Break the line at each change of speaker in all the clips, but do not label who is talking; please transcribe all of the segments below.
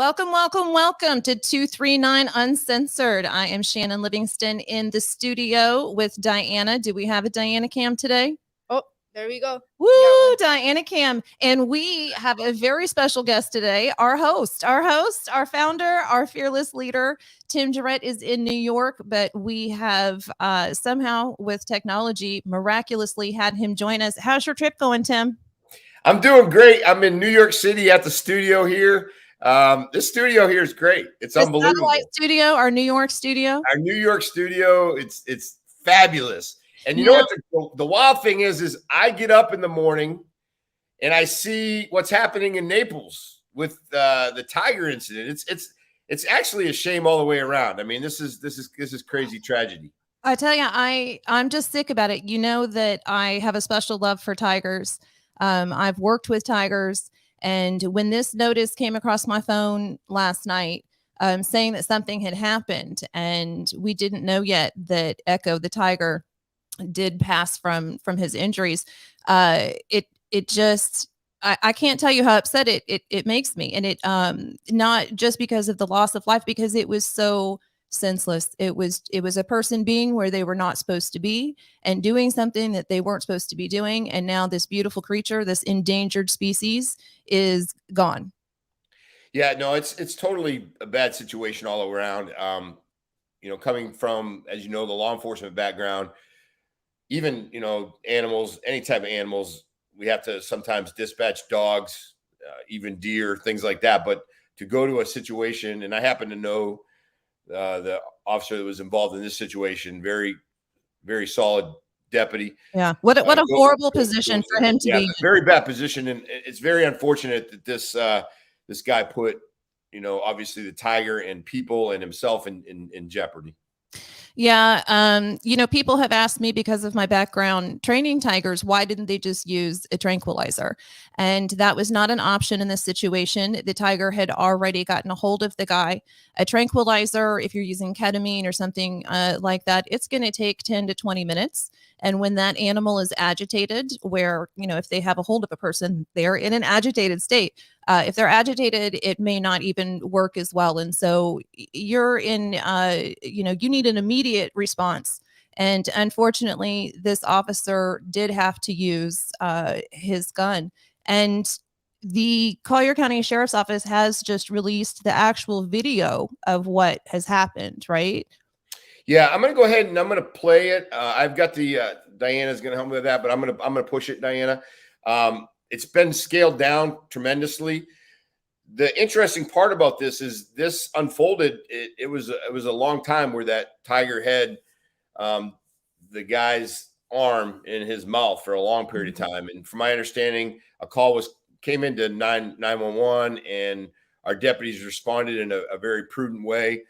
Welcome, welcome, welcome to 239 Uncensored. I am Shannon Livingston in the studio with Diana. Do we have a Diana Cam today?
Oh, there we go.
Woo, Diana Cam. And we have a very special guest today, our host, our founder, our fearless leader. Tim Jarrett is in New York, but we have somehow with technology miraculously had him join us. How's your trip going, Tim?
I'm doing great. I'm in New York City at the studio here. This studio here is great. It's unbelievable.
Satellite studio, our New York studio.
Our New York studio, it's fabulous. And you know what the wild thing is I get up in the morning and I see what's happening in Naples with the tiger incident. It's actually a shame all the way around. I mean, this is crazy tragedy.
I tell you, I'm just sick about it. You know that I have a special love for tigers. I've worked with tigers. And when this notice came across my phone last night, saying that something had happened, and we didn't know yet that Eko the Tiger did pass from his injuries, it just I can't tell you how upset it makes me, and it not just because of the loss of life, because it was so senseless. It was a person being where they were not supposed to be and doing something that they weren't supposed to be doing. And now this beautiful creature, this endangered species, is gone. Yeah,
no, it's totally a bad situation all around. Coming from, as you know, the law enforcement background, even, animals, any type of animals, we have to sometimes dispatch dogs, even deer, things like that. But to go to a situation, and I happen to know the officer that was involved in this situation, very, very solid deputy.
Yeah. What a horrible position for him to be in.
Very bad position. And it's very unfortunate that this guy put, obviously the tiger and people and himself in jeopardy.
Yeah. People have asked me, because of my background training tigers, why didn't they just use a tranquilizer? And that was not an option in this situation. The tiger had already gotten a hold of the guy. A tranquilizer, if you're using ketamine or something like that, it's going to take 10 to 20 minutes. And when that animal is agitated, where, if they have a hold of a person, they're in an agitated state. If they're agitated, it may not even work as well. And so you're in, you need an immediate response. And unfortunately, this officer did have to use his gun. And the Collier County Sheriff's Office has just released the actual video of what has happened, right?
Yeah, I'm going to go ahead and I'm going to play it. I've got the Diana's going to help me with that, but I'm going to push it, Diana. It's been scaled down tremendously. The interesting part about this is this unfolded. It was a long time where that tiger had the guy's arm in his mouth for a long period of time. And from my understanding, a call came into 911, and our deputies responded in a very prudent way.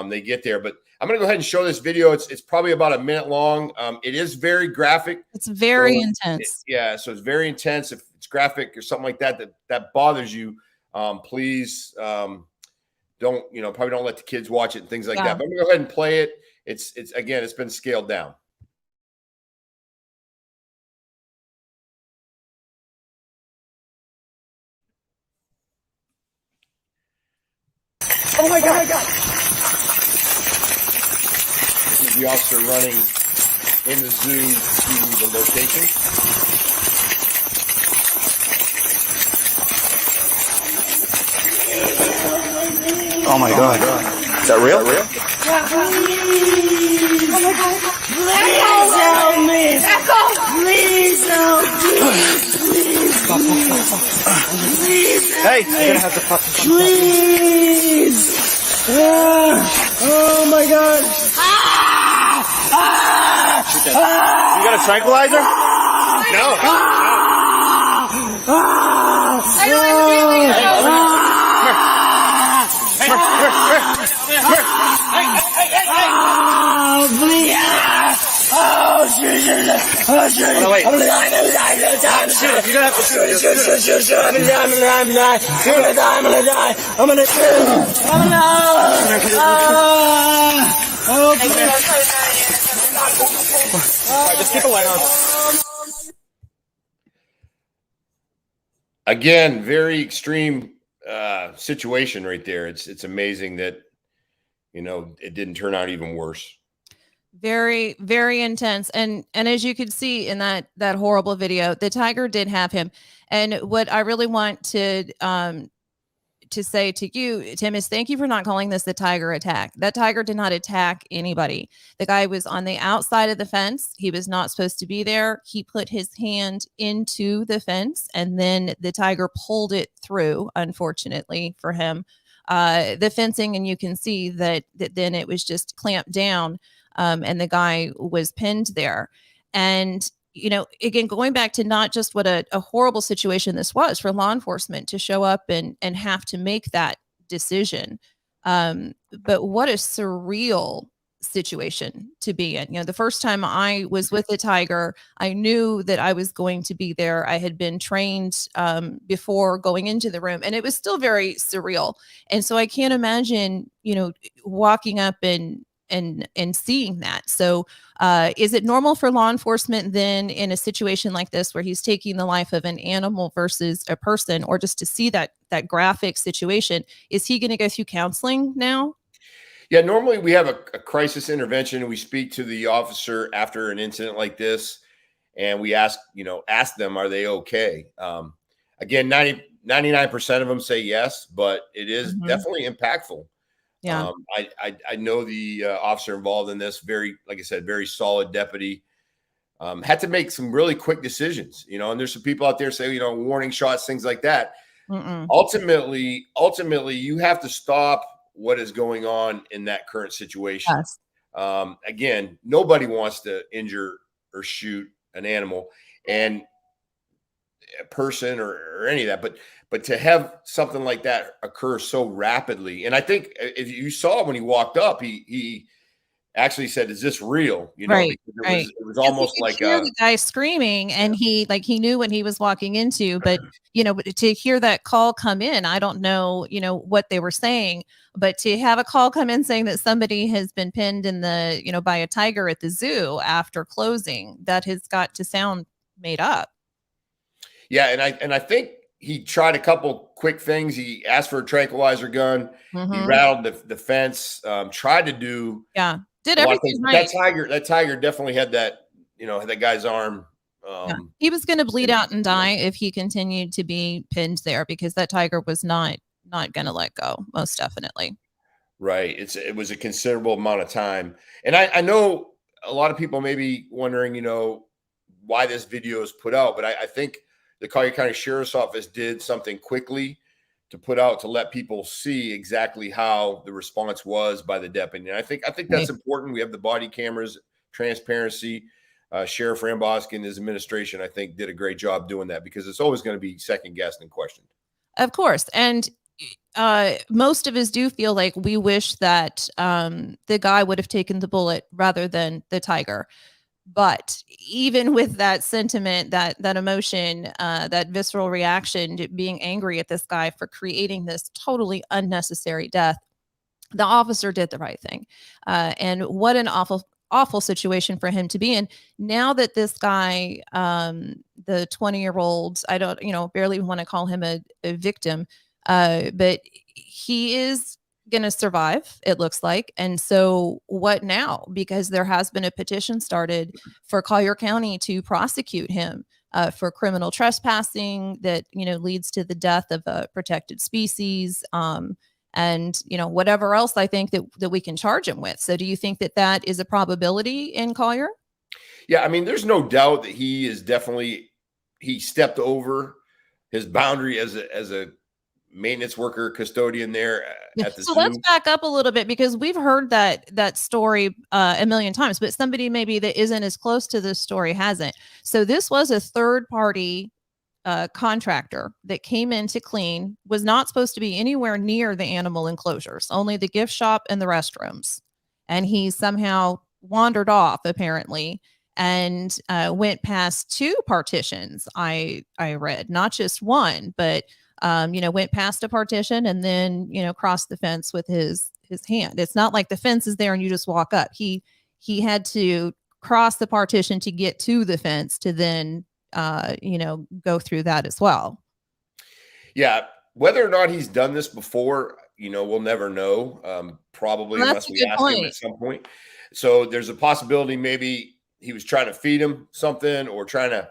They get there, but I'm going to go ahead and show this video. It's probably about a minute long. It is very graphic.
It's very intense.
So it's very intense. If it's graphic or something like that bothers you, please probably don't let the kids watch it and things like that. But I'm going to go ahead and play it. It's been scaled down.
Oh my God! Oh my God!
This is the officer running in the zoo to the location.
Oh my God! Is that real? Oh my God! Please help me! Please help me! Please! Hey, you're gonna have to pop. Please! Oh my God!
You got a tranquilizer? No.
Just keep a light on.
Again, very extreme situation right there. It's amazing that, it didn't turn out even worse.
Very, very intense. And as you could see in that horrible video, the tiger did have him. And what I really want to say to you, Tim, is thank you for not calling this the tiger attack. That tiger did not attack anybody. The guy was on the outside of the fence. He was not supposed to be there. He put his hand into the fence, and then the tiger pulled it through, unfortunately for him, the fencing. And you can see that then it was just clamped down, and the guy was pinned there. And again, going back to not just what a horrible situation this was for law enforcement to show up and have to make that decision. But what a surreal situation to be in. The first time I was with the tiger, I knew that I was going to be there. I had been trained before going into the room, and it was still very surreal. And so I can't imagine, walking up and seeing that. So is it normal for law enforcement then in a situation like this where he's taking the life of an animal versus a person, or just to see that graphic situation, is he going to go through counseling now?
Yeah, normally we have a crisis intervention, and we speak to the officer after an incident like this, and we ask them, are they okay? Again, 99% of them say yes, but it is definitely impactful.
Yeah.
I know the officer involved in this, like I said, very solid deputy, had to make some really quick decisions, and there's some people out there say, warning shots, things like that. Ultimately, you have to stop what is going on in that current situation.
Yes.
Again, nobody wants to injure or shoot an animal and a person or any of that, but to have something like that occur so rapidly. And I think if you saw when he walked up, he actually said, "Is this real?"
Right.
Because it was almost like
hear the guy screaming, and he knew what he was walking into. But to hear that call come in, I don't know what they were saying, but to have a call come in saying that somebody has been pinned in the by a tiger at the zoo after closing, that has got to sound made up.
Yeah, and I think he tried a couple quick things. He asked for a tranquilizer gun. He rattled the fence. Tried to do
did everything right.
That tiger definitely had that had that guy's arm.
He was going to bleed out and die if he continued to be pinned there, because that tiger was not going to let go. Most definitely.
Right. It was a considerable amount of time, and I know a lot of people may be wondering, why this video is put out, but I think the Collier County Sheriff's Office did something quickly to put out to let people see exactly how the response was by the deputy. And I think that's important. We have the body cameras, transparency. Sheriff Rambosk and his administration, I think, did a great job doing that, because it's always going to be second guessed and questioned.
Of course. And most of us do feel like we wish that the guy would have taken the bullet rather than the tiger. But even with that sentiment, that emotion, that visceral reaction to being angry at this guy for creating this totally unnecessary death, the officer did the right thing. And what an awful situation for him to be in. Now that this guy, the 20-year-old, I don't, barely want to call him a victim, but he is going to survive, it looks like. And so what now? Because there has been a petition started for Collier County to prosecute him for criminal trespassing that, leads to the death of a protected species. And, whatever else I think that we can charge him with. So do you think that is a probability in Collier?
Yeah. I mean, there's no doubt that he stepped over his boundary as a maintenance worker, custodian there at the zoo.
So let's back up a little bit, because we've heard that story a million times, but somebody maybe that isn't as close to this story hasn't. So this was a third party contractor that came in to clean, was not supposed to be anywhere near the animal enclosures, only the gift shop and the restrooms. And he somehow wandered off, apparently, and went past two partitions. I read, not just one, but went past a partition and then, crossed the fence with his hand. It's not like the fence is there and you just walk up. He had to cross the partition to get to the fence to then, go through that as well.
Yeah. Whether or not he's done this before, we'll never know. Probably
Well, that's
unless
a
we
good
ask him
point.
at some point. So there's a possibility maybe he was trying to feed him something or trying to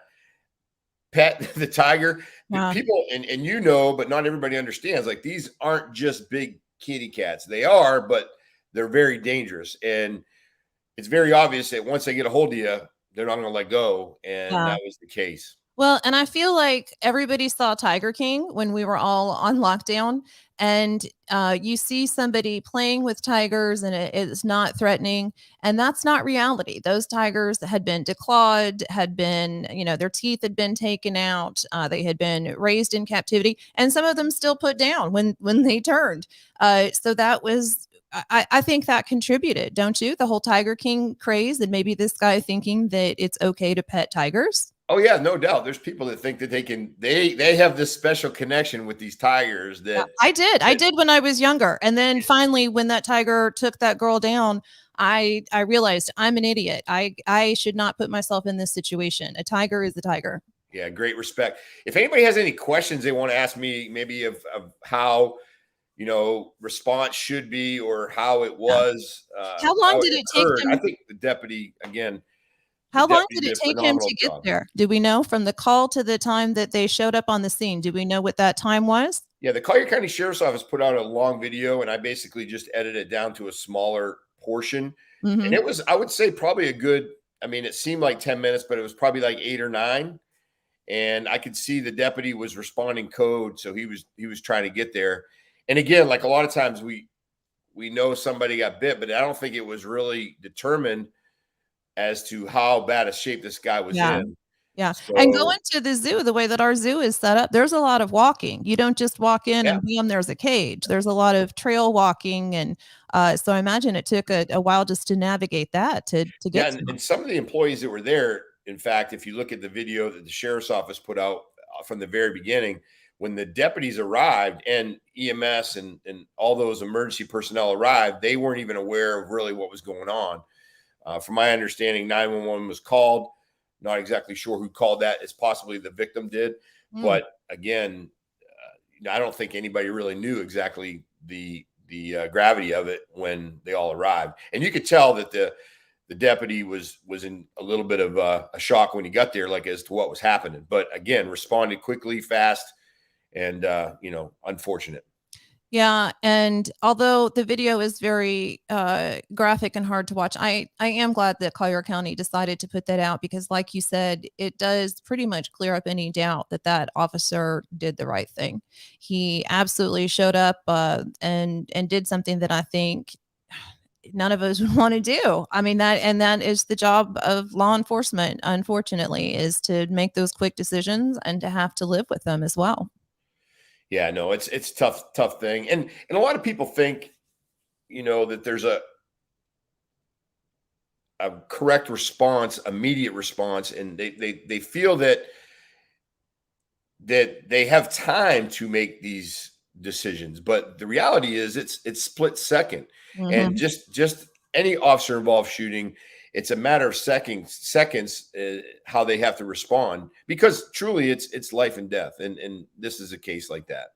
pet the tiger. The
Yeah.
people, and but not everybody understands. Like, these aren't just big kitty cats. They are, but they're very dangerous. And it's very obvious that once they get a hold of you, they're not going to let go. And
Yeah.
that was the case.
Well, and I feel like everybody saw Tiger King when we were all on lockdown, and you see somebody playing with tigers, and it's not threatening, and that's not reality. Those tigers had been declawed, had been, their teeth had been taken out, they had been raised in captivity, and some of them still put down when they turned. So that was. I think that contributed, don't you? The whole Tiger King craze, and maybe this guy thinking that it's okay to pet tigers.
Oh yeah, no doubt. There's people that think that they have this special connection with these tigers
Yeah,
that
I did. I
that
did when I was younger, and then finally, when that tiger took that girl down, I realized I'm an idiot. I should not put myself in this situation. A tiger is a tiger.
yeah, great respect. If anybody has any questions they want to ask me, maybe of how response should be or how it
Yeah.
was,
How long
how
did
it
it take
occurred, I
him?
think the
How long
deputy
did it
did a
take him
phenomenal
to get
job.
there? Do we know from the call to the time that they showed up on the scene? Do we know what that time was?
Yeah, the Collier County Sheriff's Office put out a long video, and I basically just edited it down to a smaller portion. And
Hmm.
it was, I would say, probably a good. I mean, it seemed like 10 minutes, but it was probably like 8 or 9. And I could see the deputy was responding code, so he was trying to get there. And again, like a lot of times we know somebody got bit, but I don't think it was really determined as to how bad a shape this guy was
Yeah.
in.
Yeah, and
So
going to the zoo, the way that our zoo is set up, there's a lot of walking. You don't just walk in
yeah,
and bam, there's a cage. There's a lot of trail walking, and so I imagine it took a while just to navigate that to
yeah,
get to
and
him.
some of the employees that were there, in fact, if you look at the video that the sheriff's office put out from the very beginning, when the deputies arrived and EMS and all those emergency personnel arrived, they weren't even aware of really what was going on. From my understanding, 911 was called. Not exactly sure who called that. It's possibly the victim did,
Mm,
but again, I don't think anybody really knew exactly the gravity of it when they all arrived. And you could tell that the deputy was in a little bit of a shock when he got there, like as to what was happening. But again, responded quickly, fast, and unfortunate.
yeah, and although the video is very graphic and hard to watch, I am glad that Collier County decided to put that out because, like you said, it does pretty much clear up any doubt that that officer did the right thing. He absolutely showed up and did something that I think none of us would want to do. I mean that is the job of law enforcement, unfortunately, is to make those quick decisions and to have to live with them as well.
Yeah, no, it's tough thing, and a lot of people think that there's a correct response, immediate response, and they feel that they have time to make these decisions. But the reality is it's split second. And
Mhm.
just any officer involved shooting, it's a matter of seconds how they have to respond, because truly it's life and death, and this is a case like that.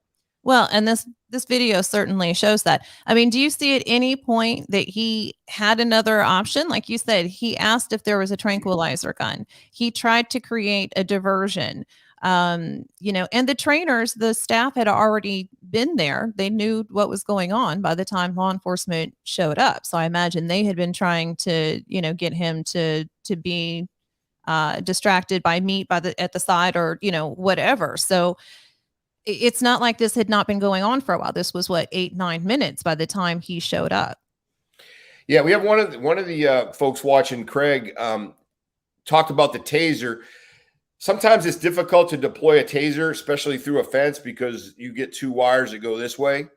Well, and this video certainly shows that. I mean, do you see at any point that he had another option? Like you said, he asked if there was a tranquilizer gun. He tried to create a diversion. And the trainers, the staff had already been there. They knew what was going on by the time law enforcement showed up. So I imagine they had been trying to, get him to be distracted by meat at the side or, whatever. So it's not like this had not been going on for a while. This was what, 8, 9 minutes by the time he showed up.
Yeah, we have one of the folks watching, Craig, talked about the taser. Sometimes it's difficult to deploy a taser, especially through a fence, because you get two wires that go this way.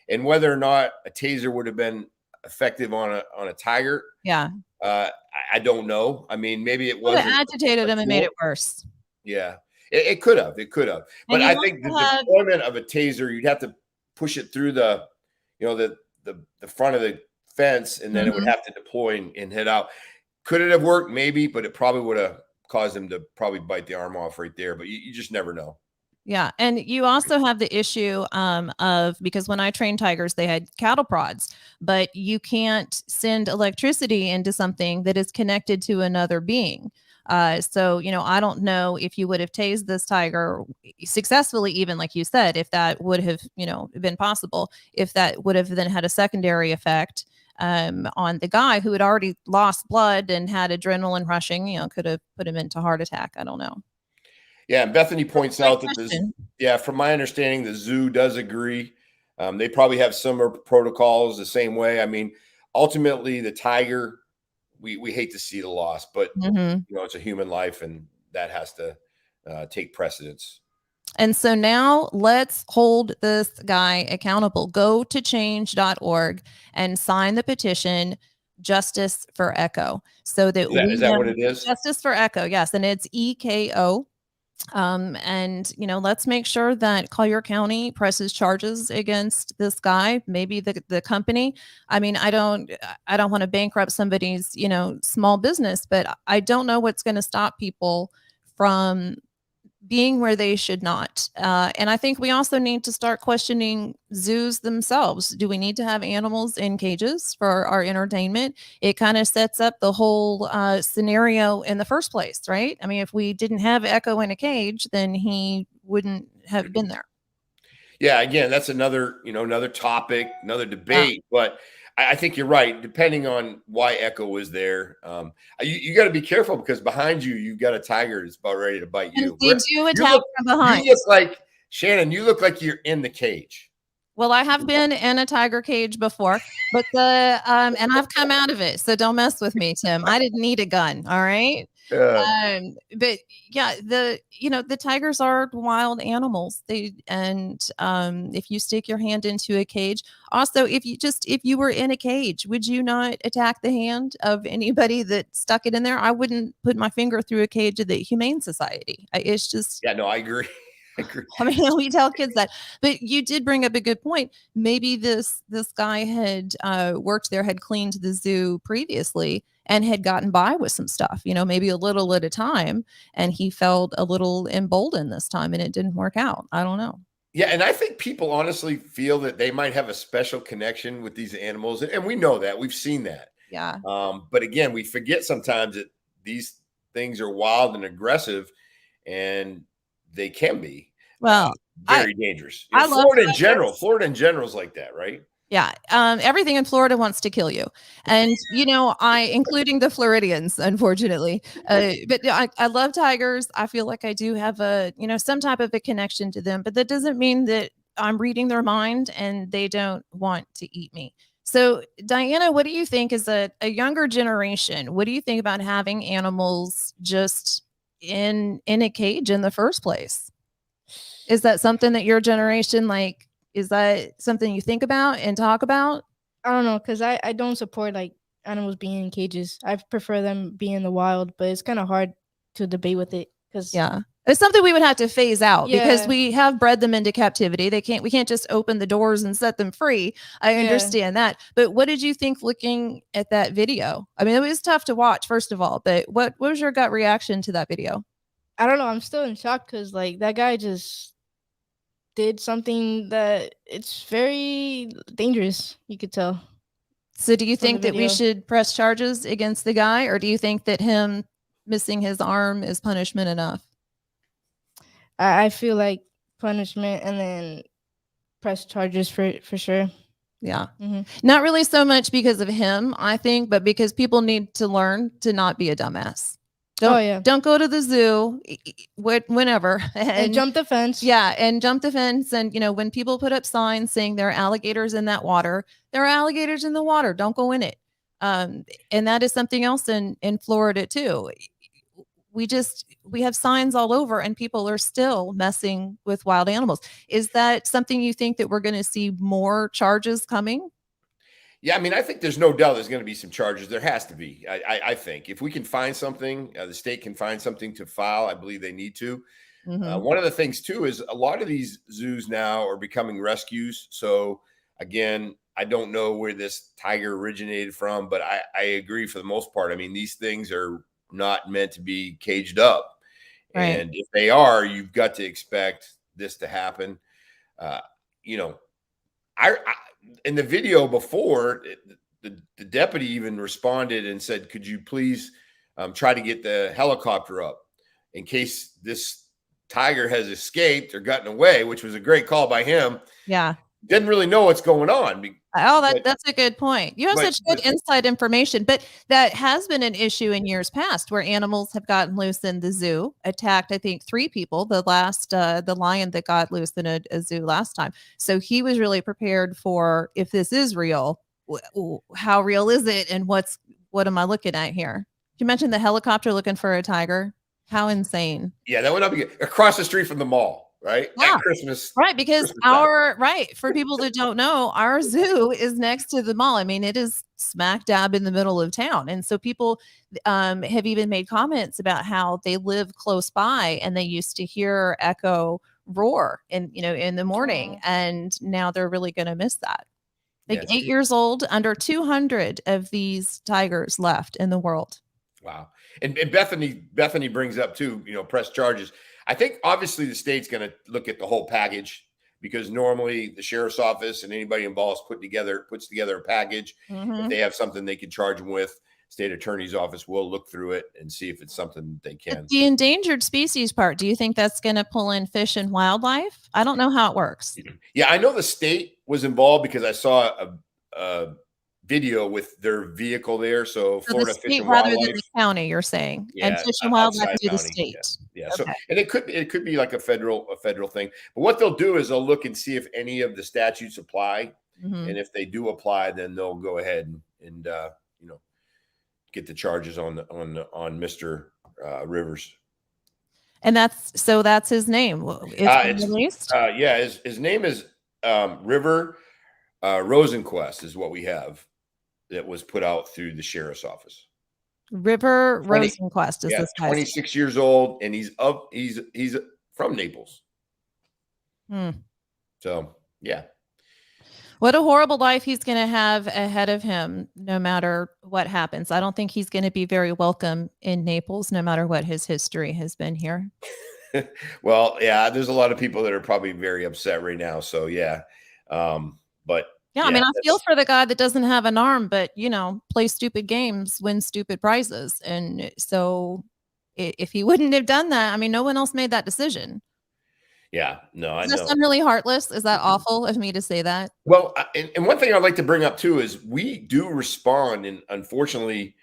And whether or not a taser would have been effective on a tiger,
Yeah.
I don't know. I mean, maybe it
Would
wasn't
have agitated
a
him and made
tool.
it worse.
Yeah, it could have. It could have.
And
But
you
I think the
also have
deployment of a taser, you'd have to push it through the front of the fence, and then it would
mhm.
have to deploy and head out. Could it have worked? Maybe, but it probably would have caused him to probably bite the arm off right there. But you just never know.
Yeah. And you also have the issue of, because when I trained tigers, they had cattle prods, but you can't send electricity into something that is connected to another being. So, I don't know if you would have tased this tiger successfully, even like you said, if that would have, been possible, if that would have then had a secondary effect on the guy who had already lost blood and had adrenaline rushing, could have put him into heart attack. I don't know.
Yeah, and Bethany points
Great
out that this,
question.
yeah, from my understanding, the zoo does agree. They probably have similar protocols the same way. I mean, ultimately, the tiger, we hate to see the loss, but
Mhm.
it's a human life, and that has to take precedence.
And so now let's hold this guy accountable. Go to change.org and sign the petition, Justice for Eko, so that
Is
we
that
know
what it is?
Justice for Eko. Yes. And it's EKO. And let's make sure that Collier County presses charges against this guy, maybe the company. I mean, I don't want to bankrupt somebody's, small business, but I don't know what's going to stop people from being where they should not. And I think we also need to start questioning zoos themselves. Do we need to have animals in cages for our entertainment? It kind of sets up the whole scenario in the first place, right? I mean, if we didn't have Eko in a cage, then he wouldn't have been there.
Yeah, again, that's another topic, another
Yeah.
debate. But I think you're right. Depending on why Echo was there, you got to be careful because behind you, you've got a tiger that's about ready to bite
And
you.
they do
You
attack
look,
from
you
behind.
look like Shannon. You look like you're in the cage.
Well, I have been in a tiger cage before, but and I've come out of it. So don't mess with me, Tim. I didn't need a gun. All right.
Uh,
But yeah, the tigers are wild animals. If you stick your hand into a cage, also if you were in a cage, would you not attack the hand of anybody that stuck it in there? I wouldn't put my finger through a cage of the Humane Society. It's just,
yeah, no, I agree. I agree.
I mean, we tell kids that, but you did bring up a good point. Maybe this guy had worked there, had cleaned the zoo previously, and had gotten by with some stuff. Maybe a little at a time, and he felt a little emboldened this time, and it didn't work out. I don't know.
Yeah, and I think people honestly feel that they might have a special connection with these animals, and we know that we've seen that.
Yeah.
But again, we forget sometimes that these things are wild and aggressive, and they can be
Well, I
very dangerous.
I love tigers.
Florida in general is like that, right?
Yeah, everything in Florida wants to kill you, and including the Floridians, unfortunately. But yeah, I love tigers. I feel like I do have some type of a connection to them, but that doesn't mean that I'm reading their mind and they don't want to eat me. So, Diana, what do you think is a younger generation? What do you think about having animals just in a cage in the first place? Is that something that your generation like? Is that something you think about and talk about?
I don't know, cause I don't support like animals being in cages. I prefer them being in the wild, but it's kind of hard to debate with it. Cause
Yeah. It's something we would have to phase out because
Yeah.
we have bred them into captivity. We can't just open the doors and set them free. I
Yeah.
understand that. But what did you think looking at that video? I mean, it was tough to watch, first of all, but what was your gut reaction to that video?
I don't know. I'm still in shock because like that guy just did something that it's very dangerous. You could tell.
So do you
From the
think that we
video.
should press charges against the guy, or do you think that him missing his arm is punishment enough?
I feel like punishment and then press charges for sure.
Yeah.
Hmm.
Not really so much because of him, I think, but because people need to learn to not be a dumbass.
Oh yeah.
Don't go to the zoo whenever
And jump the fence.
yeah, and jump the fence. And when people put up signs saying there are alligators in that water, there are alligators in the water. Don't go in it. And that is something else in Florida too. We have signs all over, and people are still messing with wild animals. Is that something you think that we're going to see more charges coming?
Yeah, I mean, I think there's no doubt there's going to be some charges. There has to be. I think if we can find something, the state can find something to file. I believe they need to.
Mhm.
One of the things too is a lot of these zoos now are becoming rescues. So again, I don't know where this tiger originated from, but I agree for the most part. I mean, these things are not meant to be caged up.
Right.
And if they are, you've got to expect this to happen. You know, I in the video before, the deputy even responded and said, "Could you please try to get the helicopter up in case this tiger has escaped or gotten away," which was a great call by him.
Yeah.
Didn't really know what's going on.
Oh,
but-
that's a good point. You have
but-
such good inside information, but that has been an issue in years past where animals have gotten loose in the zoo, attacked, I think, 3 people. The last, the lion that got loose in a zoo last time. So he was really prepared for, if this is real, how real is it, and what am I looking at here? You mentioned the helicopter looking for a tiger. How insane!
Yeah, that would not be good. Across the street from the mall, right?
Yeah.
At Christmas,
right? Because
Christmas
for people that don't know, our zoo is next to the mall. I mean, it is smack dab in the middle of town, and so people have even made comments about how they live close by and they used to hear Eko roar in the morning, and now they're really going to miss that. Like 8 years old, under 200 of these tigers left in the world.
Wow. And Bethany brings up too, press charges. I think obviously the state's going to look at the whole package, because normally the sheriff's office and anybody involved puts together a package. If they have something they can charge them with, state attorney's office will look through it and see if it's something they can.
But the endangered species part, do you think that's going to pull in fish and wildlife? I don't know how it works.
Yeah, I know the state was involved because I saw a video with their vehicle there. So Florida
the
Fish
state
and
rather
Wildlife.
than the county, you're saying,
Yeah,
and Fish and Wildlife
outside
do the
county.
state.
Yeah.
Okay.
So, and it could be like a federal thing. But what they'll do is they'll look and see if any of the statutes apply, and if they do apply, then they'll go ahead and get the charges on Mr. Rivers. And
that's his name. It's released.
Yeah, his name is River Rosenquist is what we have that was put out through the sheriff's office.
River Rosenquist is this guy.
26 years old, and he's from Naples. So yeah.
What a horrible life he's going to have ahead of him, no matter what happens. I don't think he's going to be very welcome in Naples, no matter what his history has been here.
Well, yeah, there's a lot of people that are probably very upset right now. So yeah. But
yeah, I mean, I feel for the guy that doesn't have an arm, but play stupid games, win stupid prizes. And so if he wouldn't have done that, I mean, no one else made that decision.
Yeah, no, I know.
Does that sound really heartless? Is that awful of me to say that?
Well, and one thing I'd like to bring up too is we do respond, and unfortunately,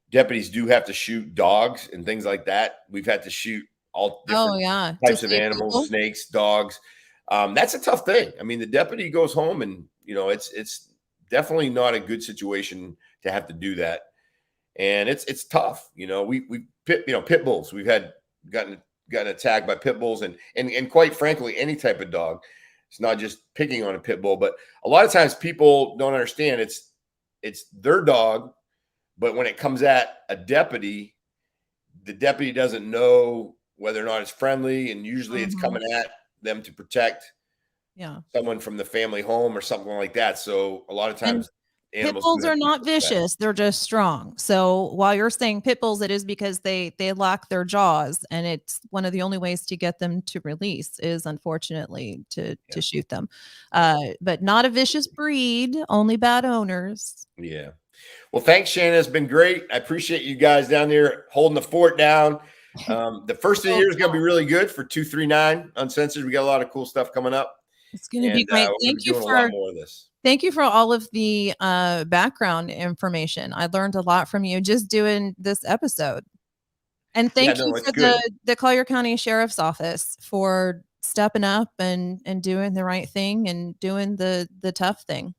deputies do have to shoot dogs and things like that. We've had to shoot all different types of animals, people. Snakes, dogs. That's a tough thing. I mean, the deputy goes home, and it's definitely not a good situation to have to do that, and it's tough. We pit bulls. We've gotten attacked by pit bulls, and quite frankly, any type of dog. It's not just picking on a pit bull, but a lot of times people don't understand it's their dog, but when it comes at a deputy, the deputy doesn't know whether or not it's friendly, and usually it's coming at them to protect someone from the family home or something like that. So a lot of times
pit bulls are not vicious. They're just strong. So while you're saying pit bulls, it is because they lock their jaws, and it's one of the only ways to get them to release is unfortunately to shoot them. But not a vicious breed, only bad owners.
Yeah. Well, thanks, Shannon. It's been great. I appreciate you guys down there holding the fort down. The first of the year is going to be really good for 239 Uncensored. We got a lot of cool stuff coming up.
It's going to be great. Thank you for a lot more of this. Thank you for all of the background information. I learned a lot from you just doing this episode. And thank you for the Collier County Sheriff's Office for stepping up and doing the right thing and doing the tough thing.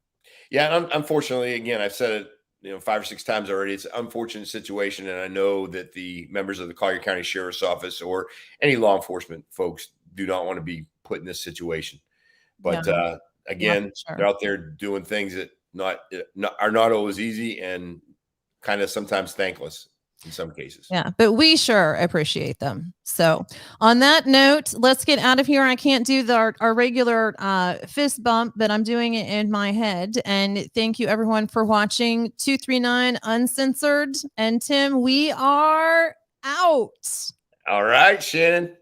Yeah, unfortunately, again, I've said it 5 or 6 times already. It's an unfortunate situation, and I know that the members of the Collier County Sheriff's Office or any law enforcement folks do not want to be put in this situation. But again, they're out there doing things that are not always easy and kind of sometimes thankless in some cases.
Yeah, but we sure appreciate them. So on that note, let's get out of here. I can't do our regular fist bump, but I'm doing it in my head. And thank you everyone for watching 239 Uncensored. And Tim, we are out.
All right, Shannon.